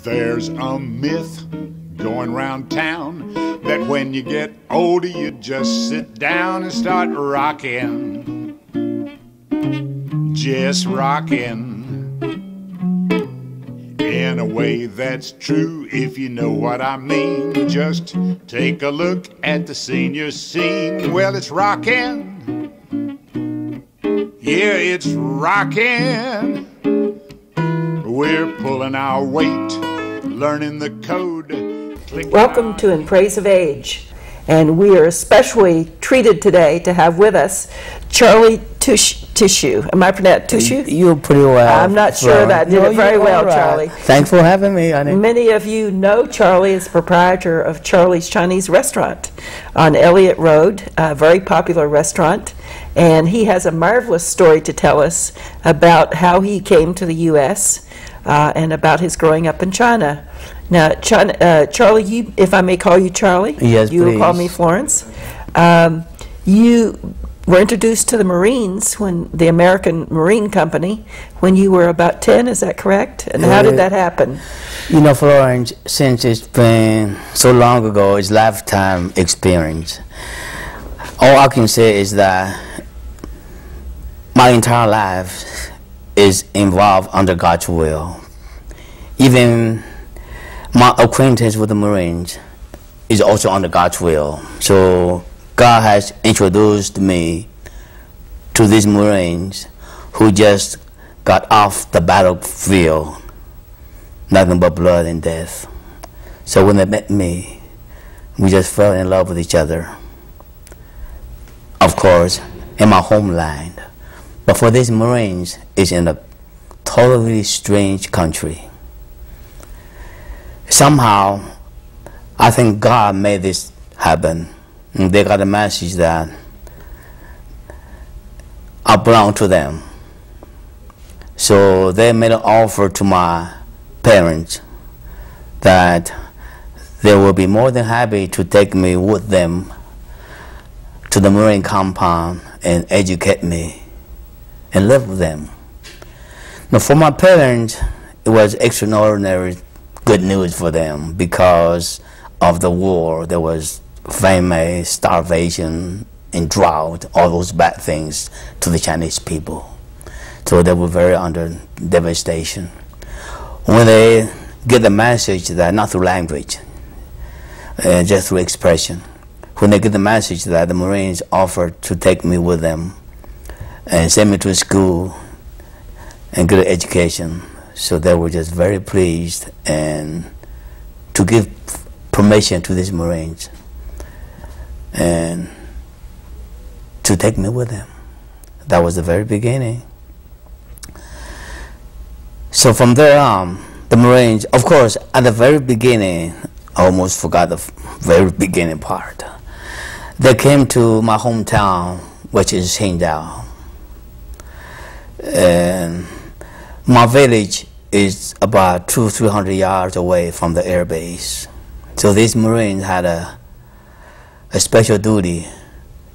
There's a myth going round town that when you get older you just sit down and start rocking, just rocking. In a way that's true, if you know what I mean. Just take a look at the senior scene. Well, it's rockin', yeah, it's rockin'. We're pulling our weight, learning the code. Welcome to In Praise of Age, and we are especially treated today to have with us Charlie Tissue. Am I pronouncing Tissue? You're pretty well. I'm not sure that I did it very well, right. Charlie. Thanks for having me, honey. Many of you know Charlie as proprietor of Charlie's Chinese Restaurant on Elliott Road, a very popular restaurant. And he has a marvelous story to tell us about how he came to the U.S. And about his growing up in China. Now, Charlie, if I may call you Charlie, yes, you please. will call me Florence. You were introduced to the Marines, when the American Marine Company, when you were about 10, is that correct? And how did that happen? You know, Florence, since it's been so long ago, it's lifetime experience. All I can say is that my entire life is involved under God's will. Even my acquaintance with the Marines is also under God's will. So God has introduced me to these Marines who just got off the battlefield, nothing but blood and death. So when they met me, we just fell in love with each other. Of course, in my homeland. But for these Marines, it's in a totally strange country. Somehow, I think God made this happen. And they got a message that I belong to them. So they made an offer to my parents that they will be more than happy to take me with them to the Marine compound and educate me and live with them. Now, for my parents, it was extraordinary good news for them because of the war. There was famine, starvation, and drought, all those bad things to the Chinese people. So they were very under devastation. When they get the message that, not through language, just through expression, when they get the message that the Marines offered to take me with them and send me to school and get an education, so they were just very pleased and to give permission to these Marines and to take me with them. That was the very beginning. So from there on, the Marines, of course, at the very beginning, I almost forgot the very beginning part. They came to my hometown, which is Qingdao. And my village is about 200-300 yards away from the air base. So these Marines had a special duty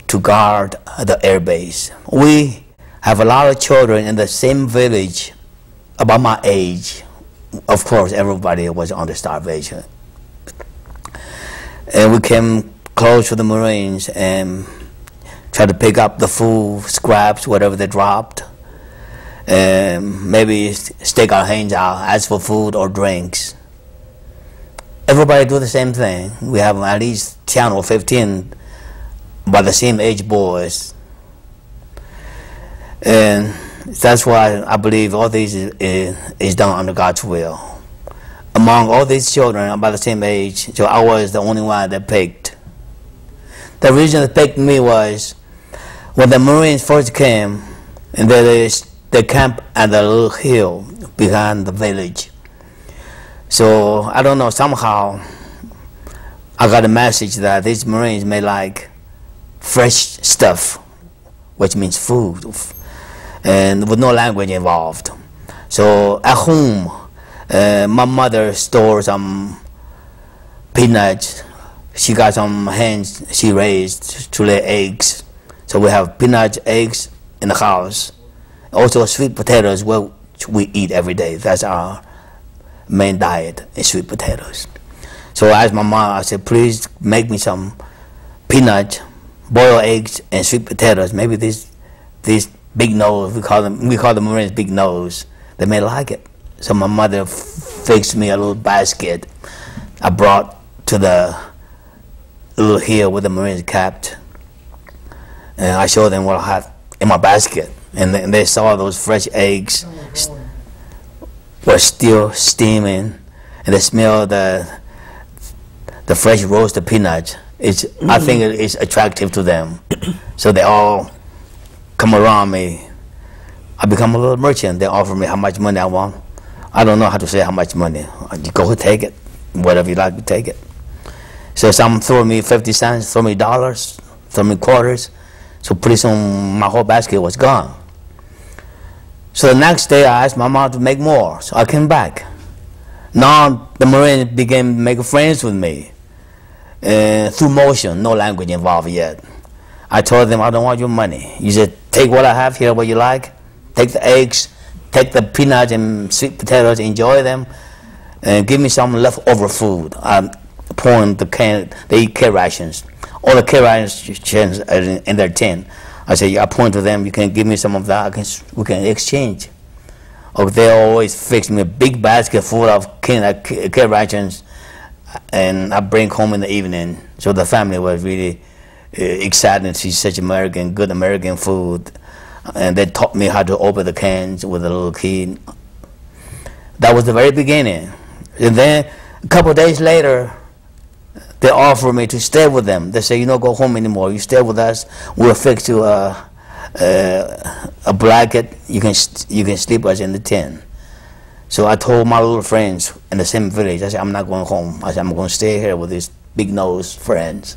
to guard the air base. We have a lot of children in the same village about my age. Of course, everybody was under starvation. And we came close to the Marines and tried to pick up the food, scraps, whatever they dropped. And maybe stick our hands out, ask for food or drinks. Everybody do the same thing. We have at least 10 or 15 by the same age boys. And that's why I believe all this is done under God's will. Among all these children about the same age, so I was the only one that picked. The reason they picked me was when the Marines first came, and they camped at the little hill behind the village. So I don't know, somehow I got a message that these Marines may like fresh stuff, which means food, and with no language involved. So at home, my mother stored some peanuts. She got some hens she raised to lay eggs. So we have peanuts, eggs in the house. Also sweet potatoes, which we eat every day. That's our main diet is sweet potatoes. So I asked my mom, I said, please make me some peanuts, boiled eggs, and sweet potatoes. Maybe these big nose, we call the Marines big nose, they may like it. So my mother fixed me a little basket I brought to the little hill where the Marines camped. And I showed them what I had in my basket. And they saw those fresh eggs were still steaming, and they smelled the fresh roasted peanuts. I think it's attractive to them. So they all come around me. I become a little merchant. They offer me how much money I want. I don't know how to say how much money. You go take it. Whatever you like, you take it. So some throw me 50 cents, throw me dollars, throw me quarters. So pretty soon my whole basket was gone. So the next day I asked my mom to make more. So I came back. Now the Marines began making friends with me. Through motion, no language involved yet. I told them, I don't want your money. You just take what I have here, what you like. Take the eggs, take the peanuts and sweet potatoes, enjoy them, and give me some leftover food. I'm pouring the can, they eat K rations. All the K rations are in their tin. I said, I point to them, you can give me some of that, we can exchange. Or they always fix me a big basket full of K rations, and I bring home in the evening. So the family was really excited to see such good American food. And they taught me how to open the cans with a little key. That was the very beginning. And then a couple of days later, they offered me to stay with them. They say, you don't go home anymore. You stay with us. We'll fix you a blanket. You can sleep us in the tent. So I told my little friends in the same village, I said, I'm not going home. I said, I'm going to stay here with these big-nosed friends.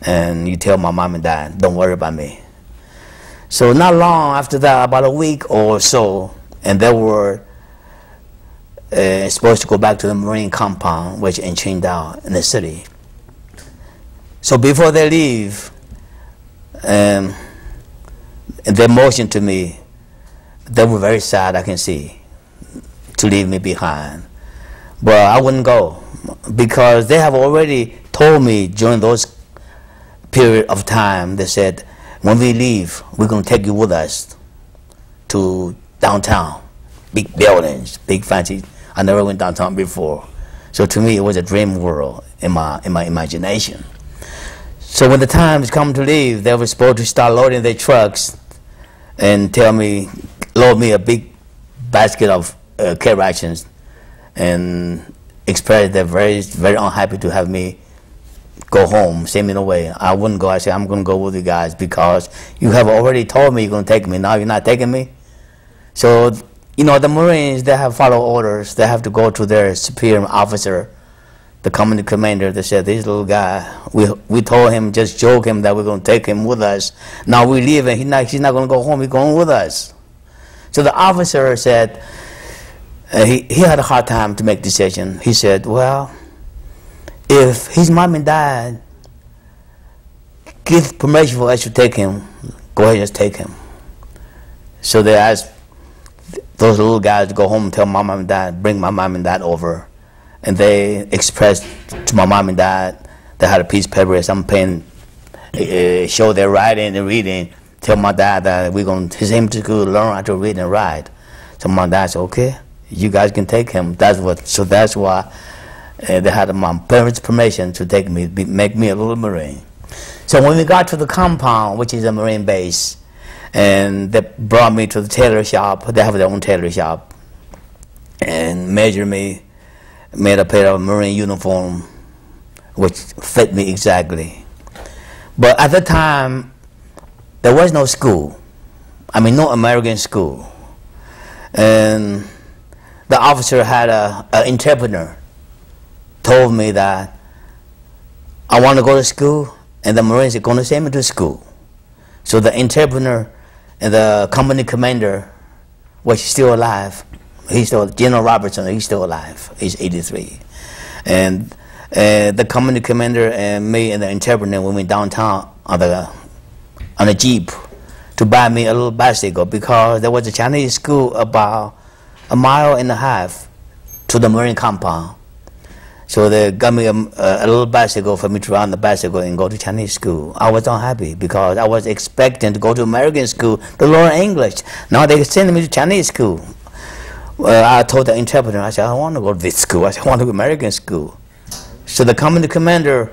And you tell my mom and dad, don't worry about me. So not long after that, about a week or so, and they were supposed to go back to the Marine compound, which in Qingdao, in the city. So before they leave, they motioned to me. They were very sad, I can see, to leave me behind. But I wouldn't go, because they have already told me during those period of time, they said, when we leave, we're going to take you with us to downtown. Big buildings, big fancy. I never went downtown before. So to me, it was a dream world in my imagination. So when the time has come to leave, they were supposed to start loading their trucks and load me a big basket of K rations, and expressed they're very, very unhappy to have me go home, send me away. I wouldn't go. I said, I'm going to go with you guys because you have already told me you're going to take me. Now you're not taking me. So, the Marines, they have follow orders. They have to go to their superior officer, the company commander. They said, this little guy, we told him, just joke him that we're going to take him with us. Now we leave and he's not going to go home. He's going with us. So the officer said, he had a hard time to make a decision. He said, well, if his mom and dad give permission for us to take him, go ahead and just take him. So they asked those little guys to go home and tell my mom and dad, bring my mom and dad over. And they expressed to my mom and dad, they had a piece of paper, some pen, show their writing and reading, tell my dad that we're going to send him to school to learn how to read and write. So my dad said, okay, you guys can take him. So that's why they had my parents' permission to take me, make me a little Marine. So when we got to the compound, which is a Marine base, and they brought me to the tailor shop. They have their own tailor shop, and measured me, made a pair of Marine uniform, which fit me exactly. But at the time, there was no school. I mean, no American school. And the officer had an interpreter, told me that I want to go to school, and the Marines are going to send me to school. So the interpreter and the company commander was still alive. General Robertson, he's still alive. He's 83. And the company commander and me and the interpreter, we went downtown on a Jeep to buy me a little bicycle, because there was a Chinese school about 1.5 miles to the Marine compound. So they got me a little bicycle for me to ride the bicycle and go to Chinese school. I was unhappy because I was expecting to go to American school to learn English. Now they send me to Chinese school. I told the interpreter, I said, I don't want to go to this school. I said, I want to go to American school. So the company commander,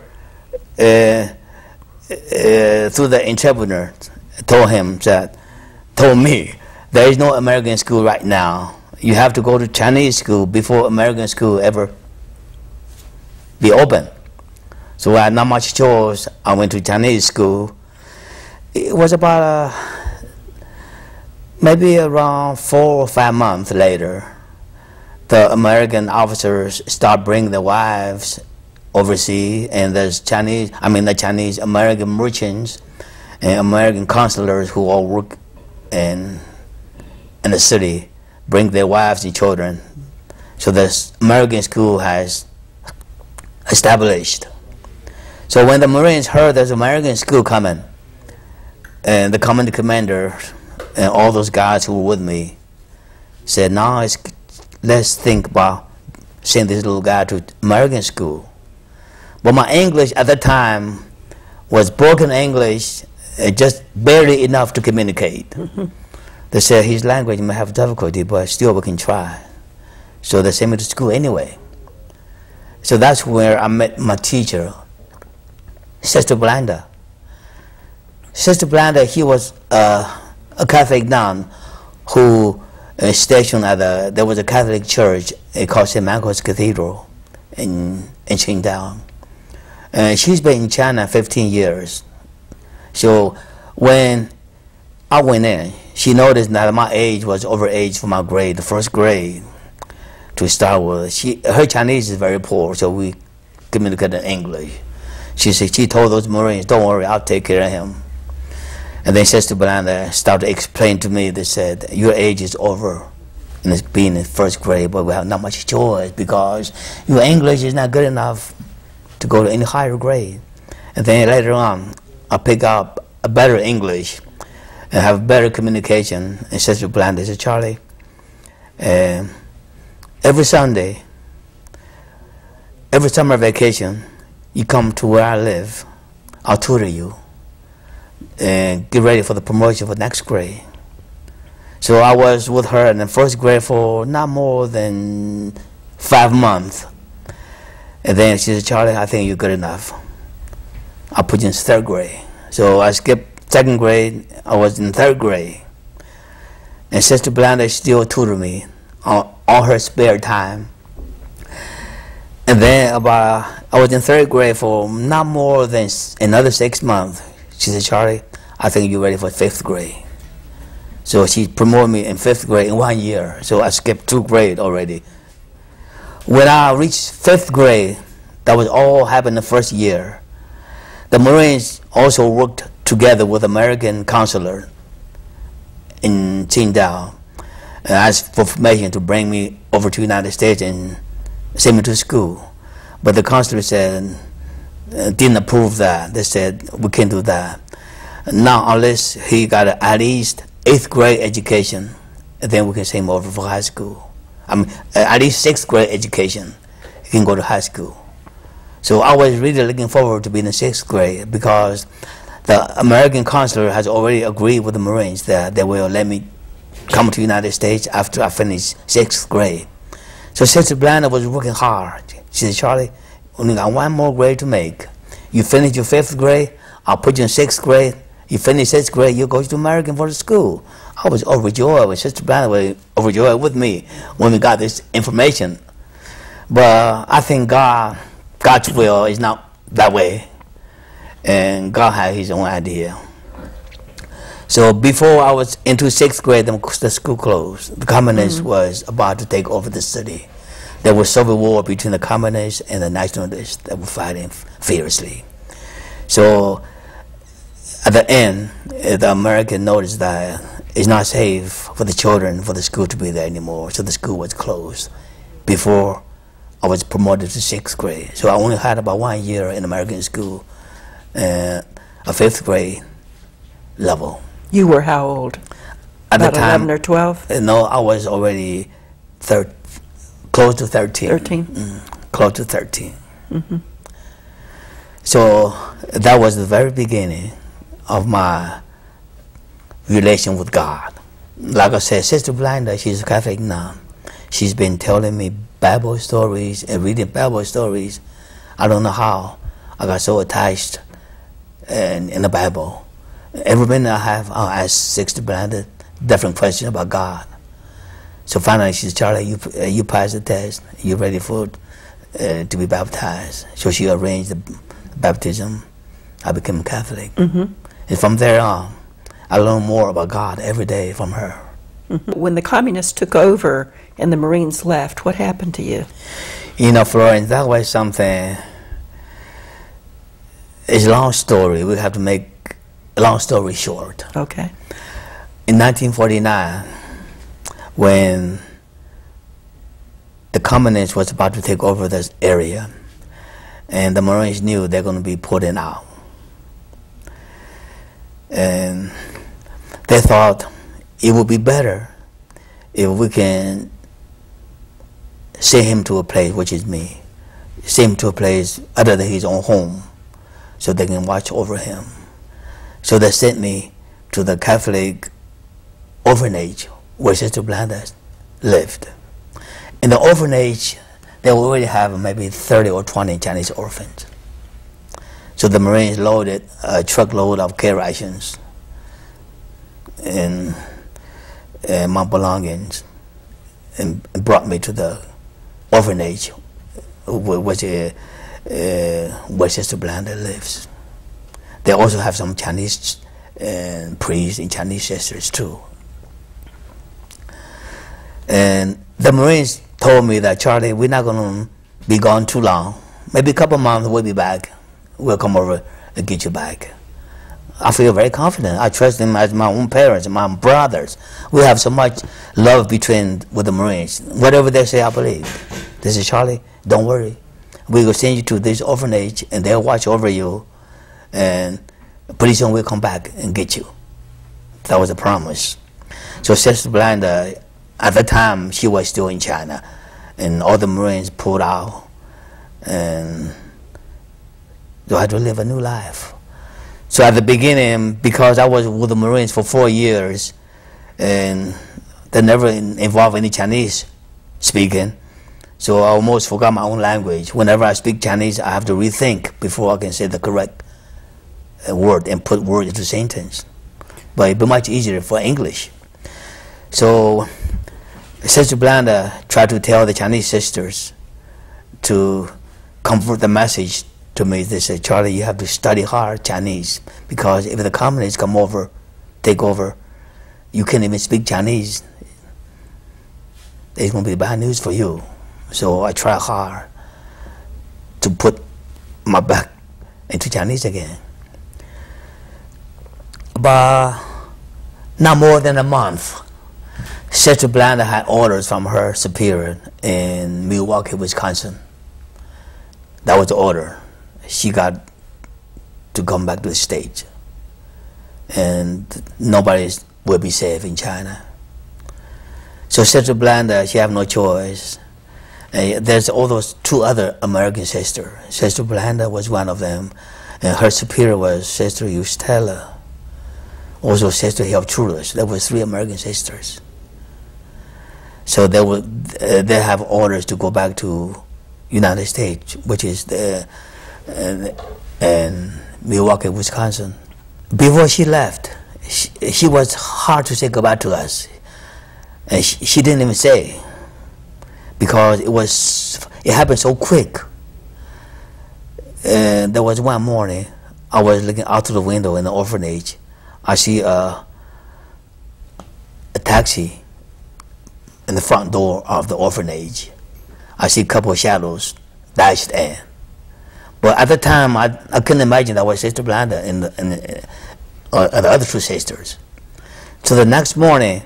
through the interpreter, told me, there is no American school right now. You have to go to Chinese school before American school ever be open. So I had not much choice. I went to Chinese school. It was about maybe around 4 or 5 months later, the American officers start bringing their wives overseas, and there's the Chinese American merchants and American consulars who all work in the city, bring their wives and children. So this American school has established. So when the Marines heard there's American school coming, and the company commander and all those guys who were with me said, now let's think about sending this little guy to American school. But my English at that time was broken English, just barely enough to communicate. They said his language may have difficulty, but still we can try. So they sent me to school anyway. So that's where I met my teacher, Sister Blanda. Sister Blanda, he was a Catholic nun who stationed at there was a Catholic church called St. Michael's Cathedral in Qingdao. And she's been in China 15 years. So when I went in, she noticed that my age was overage for my grade, the first grade to start with. Her Chinese is very poor, so we communicated in English. She said, she told those Marines, don't worry, I'll take care of him. And then Sister Blanda started to explain to me, they said, your age is over, and it's being in first grade, but we have not much choice because your English is not good enough to go to any higher grade. And then later on, I pick up a better English and have better communication. And Sister Blanda said, Charlie, every Sunday, every summer vacation, you come to where I live, I'll tutor you and get ready for the promotion for next grade. So I was with her in the first grade for not more than 5 months. And then she said, Charlie, I think you're good enough. I'll put you in third grade. So I skipped second grade, I was in third grade. And Sister Blanda still tutored me on all her spare time. And then I was in third grade for not more than another 6 months. She said, Charlie, I think you're ready for 5th grade. So she promoted me in 5th grade in 1 year. So I skipped 2 grades already. When I reached 5th grade, that was all happened the first year. The Marines also worked together with American consular in Qingdao and asked for permission to bring me over to the United States and send me to school. But the consular said, didn't approve that. They said, we can't do that. Now, unless he got at least 8th grade education, then we can send him over for high school. I mean, at least 6th grade education, he can go to high school. So I was really looking forward to being in 6th grade because the American consular has already agreed with the Marines that they will let me come to the United States after I finish 6th grade. So Sister Blanda was working hard. She said, Charlie, only got 1 more grade to make. You finish your 5th grade, I'll put you in 6th grade. You finish 6th grade, you go to American for the school. I was overjoyed with Sister Blanda, was overjoyed with me when we got this information. But I think God's will is not that way. And God had his own idea. So before I was into 6th grade, the school closed. The communists was about to take over the city. There was civil war between the communists and the nationalists that were fighting fiercely. So at the end, the American noticed that it's not safe for the children, for the school to be there anymore. So the school was closed before I was promoted to 6th grade. So I only had about 1 year in American school, a 5th grade level. You were how old? At About the time, 11 or 12? No, I was already Close to 13. 13. Close to 13. So that was the very beginning of my relation with God. Like I said, Sister Blanda, she's a Catholic nun. She's been telling me Bible stories and reading Bible stories. I don't know how I got so attached in the Bible. Every minute I have, I'll ask Sister Blanda different questions about God. So finally she said, Charlie, you passed the test. You're ready for to be baptized. So she arranged the baptism. I became Catholic. And from there on, I learned more about God every day from her. When the communists took over and the Marines left, what happened to you? You know, Florence, that was something, it's a long story. We have to make a long story short. Okay. In 1949, when the communists was about to take over this area, and the Marines knew they're going to be putting out. And they thought it would be better if we can send him to a place, which is me, send him to a place other than his own home, so they can watch over him. So they sent me to the Catholic orphanage where Sister Blanda lived. In the orphanage, they already have maybe 30 or 20 Chinese orphans. So the Marines loaded a truckload of care rations and my belongings and brought me to the orphanage where Sister Blanda lives. They also have some Chinese priests and Chinese sisters too. And the Marines told me that, Charlie, we're not going to be gone too long. Maybe a couple months, we'll be back. We'll come over and get you back. I feel very confident. I trust them as my own parents, my brothers. We have so much love with the Marines. Whatever they say, I believe. They say, Charlie, don't worry. We will send you to this orphanage, and they'll watch over you, and pretty soon we'll come back and get you. That was a promise. So Sister Blanda, at the time, she was still in China, and all the Marines pulled out, and they had to live a new life. So at the beginning, because I was with the Marines for 4 years, and they never involved any Chinese speaking, so I almost forgot my own language. Whenever I speak Chinese, I have to rethink before I can say the correct word and put word into sentence. But it'd be much easier for English. So Sister Blanda tried to tell the Chinese sisters to convert the message to me. They said, Charlie, you have to study hard Chinese, because if the communists come over, take over, you can't even speak Chinese. It's going to be bad news for you. So I try hard to put my back into Chinese again. But not more than a month, Sister Blanda had orders from her superior in Milwaukee, Wisconsin. That was the order. She got to come back to the States, and nobody will be safe in China. So Sister Blanda, she have no choice. There's all those 2 other American sisters. Sister Blanda was one of them, and her superior was Sister Eustella, also Sister Heltrulis. There were 3 American sisters. So they have orders to go back to United States, which is in Milwaukee, Wisconsin. Before she left, she was hard to say goodbye to us. And she didn't even say, because it happened so quick. And there was one morning, I was looking out through the window in the orphanage. I see a taxi in the front door of the orphanage. I see a couple of shadows dashed in. But at the time, I couldn't imagine that was Sister Blanda and the other 2 sisters. So the next morning,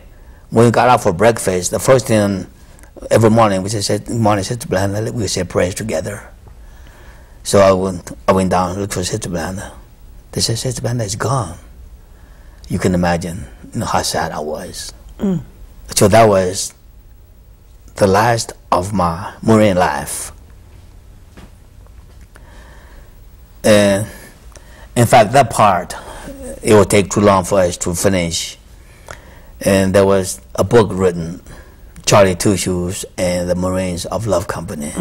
when we got out for breakfast, the first thing every morning we said, "Good morning, Sister Blanda." We said prayers together. So I went down and looked for Sister Blanda. They said, "Sister Blanda is gone." You can imagine, how sad I was. So that was the last of my Marine life. And in fact, that part, it would take too long for us to finish. And there was a book written, Charlie Two Shoes and the Marines of Love Company.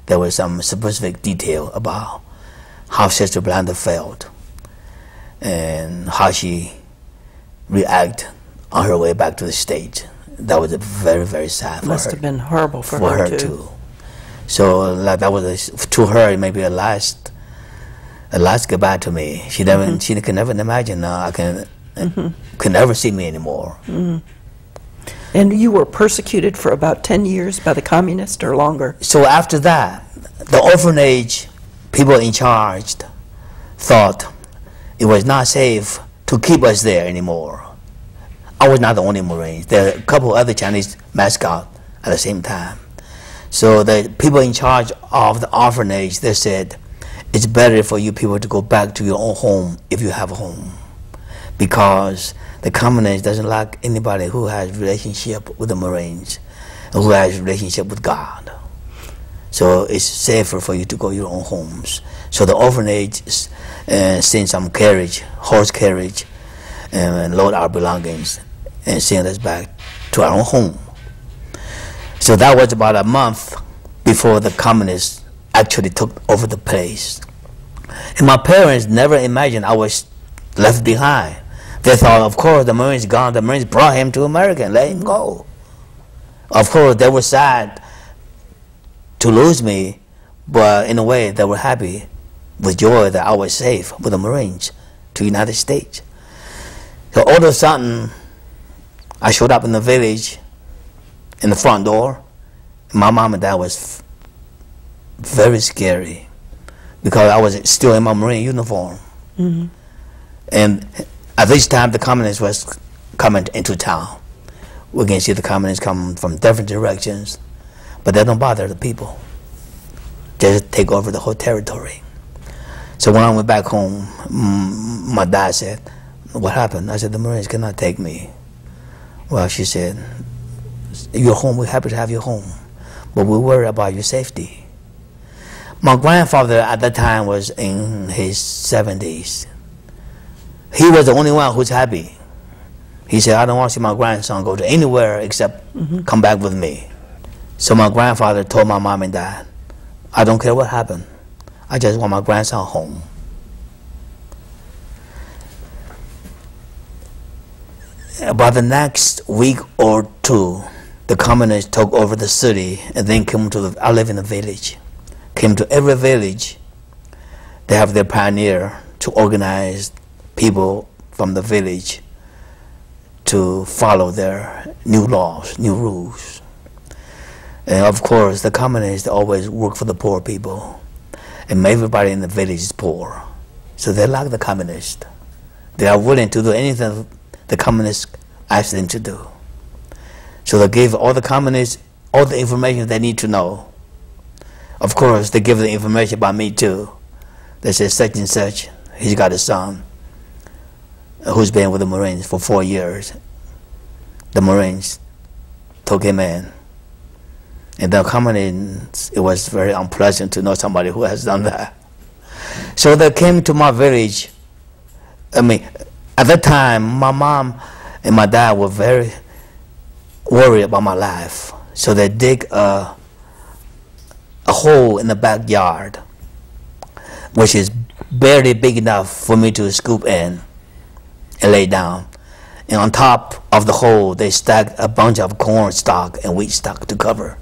There was some specific detail about how Sister Blanda felt and how she reacted on her way back to the States. That was very, very sad for her. Must have been horrible for her too. So like, that was to her maybe a last goodbye to me. She never, she could never imagine I could never see me anymore. And you were persecuted for about 10 years by the communists or longer? So after that, the orphanage people in charge thought it was not safe to keep us there anymore. I was not the only Marine. There were a couple other Chinese mascots at the same time. So the people in charge of the orphanage, they said, it's better for you people to go back to your own home if you have a home, because the communist doesn't like anybody who has relationship with the Marines, who has relationship with God. So it's safer for you to go your own homes. So the orphanage sent some carriage, horse carriage, and load our belongings and send us back to our own home. So that was about a month before the communists actually took over the place. And my parents never imagined I was left behind. They thought, of course, the Marines gone. The Marines brought him to America and let him go. Of course, they were sad to lose me, but in a way, they were happy with joy that I was safe with the Marines to the United States. So all of a sudden, I showed up in the village in the front door. My mom and dad was very scary because I was still in my Marine uniform. And at this time, the communists was coming into town. We can see the communists come from different directions, but they don't bother the people. They just take over the whole territory. So when I went back home, my dad said, what happened? I said, the Marines cannot take me. Well, she said, you're home, we're happy to have you home, but we worry about your safety. My grandfather at that time was in his 70s. He was the only one who's happy. He said, I don't want to see my grandson go to anywhere except come back with me. So my grandfather told my mom and dad, I don't care what happened. I just want my grandson home. About the next week or two, the communists took over the city and then came to I live in a village. Came to every village. They have their pioneer to organize people from the village to follow their new laws, new rules. And of course, the communists always work for the poor people. And everybody in the village is poor. So they like the communists. They are willing to do anything the communists ask them to do. So they give all the communists all the information they need to know. Of course, they give the information about me too. They say such and such, he's got a son who's been with the Marines for 4 years. The Marines took him in. And the communists, it was very unpleasant to know somebody who has done that. So they came to my village. I mean, at that time, my mom and my dad were very worried about my life. So they dig a hole in the backyard, which is barely big enough for me to scoop in and lay down. And on top of the hole, they stacked a bunch of corn stalk and wheat stalk to cover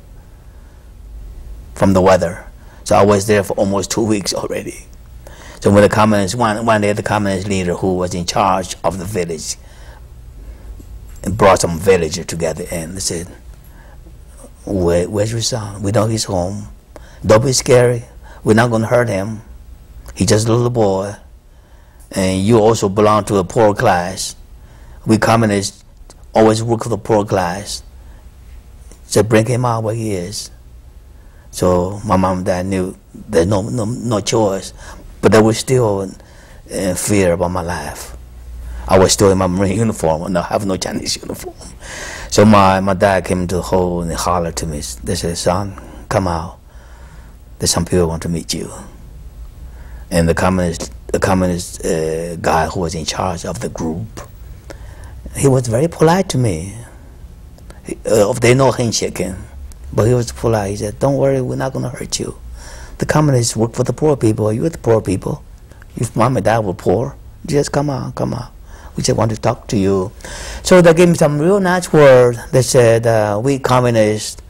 from the weather. So I was there for almost 2 weeks already. So when the communists, one day the communist leader who was in charge of the village and brought some villagers together and they said, where's your son? We know he's home. Don't be scary. We're not going to hurt him. He's just a little boy. And you also belong to a poor class. We communists always work for the poor class. So bring him out where he is. So my mom and dad knew there's no choice, but they were still in fear about my life. I was still in my Marine uniform and I have no Chinese uniform. So my dad came to the hall and they hollered to me. They said, "Son, come out. There's some people who want to meet you." And the communist guy who was in charge of the group, he was very polite to me. They know handshaking, but he was polite. He said, "Don't worry, we're not going to hurt you. The communists work for the poor people. You're the poor people. If mom and dad were poor, just come on, come on. We just want to talk to you." So they gave me some real nice words. They said, "We communists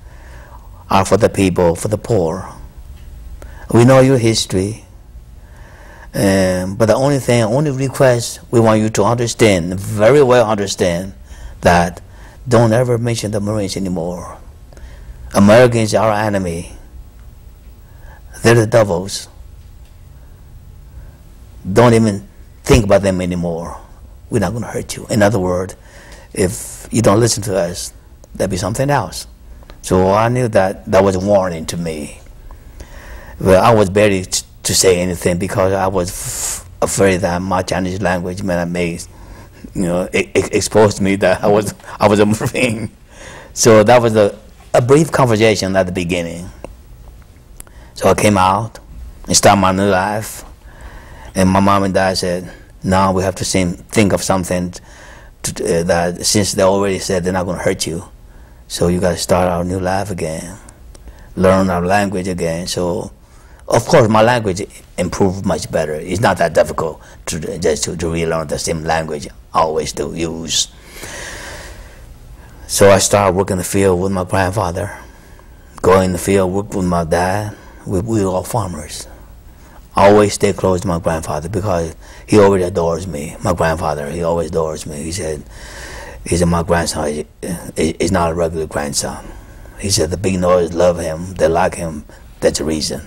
are for the people, for the poor. We know your history. But the only request we want you to understand, very well understand, that don't ever mention the Marines anymore. Americans are our enemy. They're the devils. Don't even think about them anymore. We're not going to hurt you." In other words, if you don't listen to us, there'll be something else. So I knew that was a warning to me. Well, I was barely to say anything because I was afraid that my Chinese language exposed me that I was a Marine. So that was a brief conversation at the beginning. So I came out and started my new life. And my mom and dad said, "Now we have to think of something that, since they already said they're not going to hurt you, so you got to start our new life again, learn our language again." So, of course, my language improved much better. It's not that difficult to relearn the same language I always do use. So I started working in the field with my grandfather, going in the field, work with my dad. We were all farmers. I always stay close to my grandfather because he already adores me. My grandfather, he always adores me. He said, "My grandson is not a regular grandson." He said, "The big nose love him, they like him, that's the reason."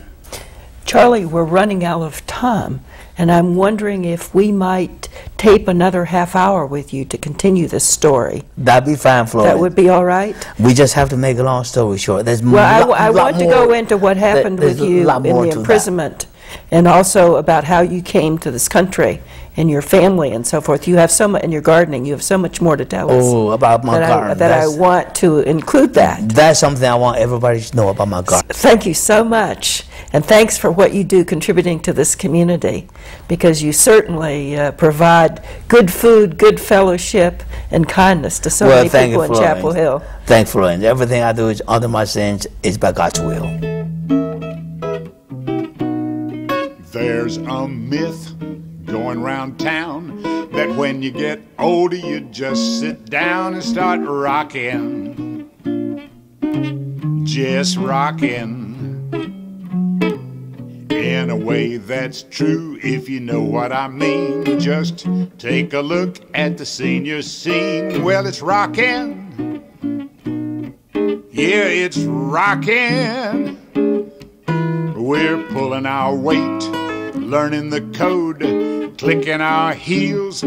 Charlie, we're running out of time, and I'm wondering if we might tape another half hour with you to continue this story. That'd be fine, Florence. That would be all right? We just have to make a long story short. There's I want to go into what happened with you in the imprisonment, and also about how you came to this country and your family and so forth. You have so much in your gardening. You have so much more to tell us. Oh, about my garden. That I want to include that. That's something I want everybody to know about my garden. Thank you so much. And thanks for what you do contributing to this community, because you certainly provide good food, good fellowship, and kindness to so many people in Chapel Hill. Thanks, Florence. Everything I do is under my sins is by God's will. There's a myth going round town that when you get older you just sit down and start rocking, just rocking. In a way that's true, if you know what I mean. Just take a look at the senior scene. Well, it's rockin'. Yeah, it's rockin'. We're pulling our weight, learning the code, clicking our heels.